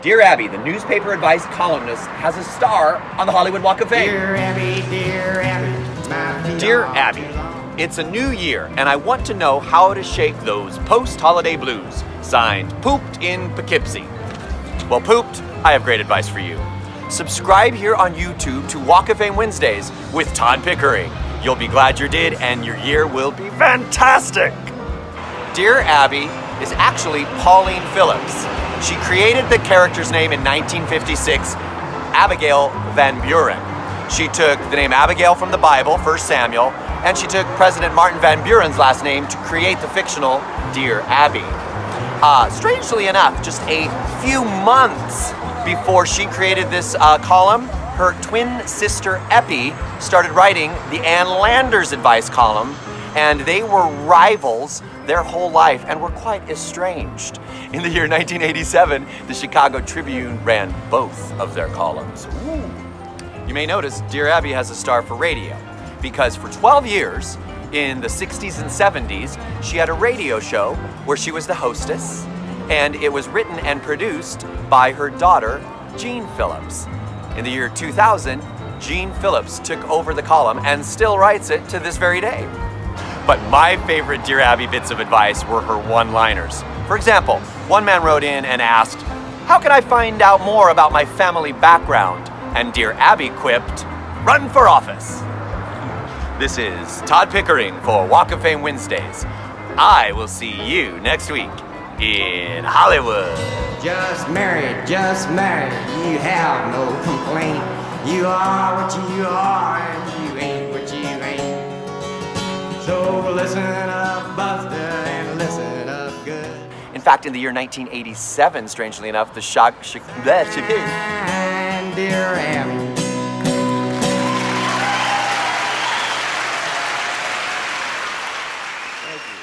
Dear Abby, the newspaper advice columnist, has a star on the Hollywood Walk of Fame. Dear Abby, my feet Dear are Abby, too long. it's a new year, and I want to know how to shake those post-holiday blues. Signed, Pooped in Poughkeepsie. Well, Pooped, I have great advice for you. Subscribe here on YouTube to Walk of Fame Wednesdays with Todd Pickering. You'll be glad you did, and your year will be fantastic. Dear Abby is actually Pauline Phillips. She created the character's name in 1956, Abigail Van Buren. She took the name Abigail from the Bible, 1 Samuel, and she took President Martin Van Buren's last name to create the fictional Dear Abby. Strangely enough, just a few months before she created this column, her twin sister Eppie started writing the Ann Landers advice column, and they were rivals their whole life and were quite estranged. In the year 1987, the Chicago Tribune ran both of their columns. Ooh. You may notice Dear Abby has a star for radio because for 12 years, in the 60s and 70s, she had a radio show where she was the hostess, and it was written and produced by her daughter, Jean Phillips. In the year 2000, Jean Phillips took over the column and still writes it to this very day. But my favorite Dear Abby bits of advice were her one-liners. For example, one man wrote in and asked, "How can I find out more about my family background?" And Dear Abby quipped, "Run for office." This is Todd Pickering for Walk of Fame Wednesdays. I will see you next week in Hollywood. Just married, you have no complaint. You are what you are, and you ain't what you ain't. So listen up, Buster, and listen up good. In fact, in the year 1987, strangely enough, the And Dear Abby. Thank you.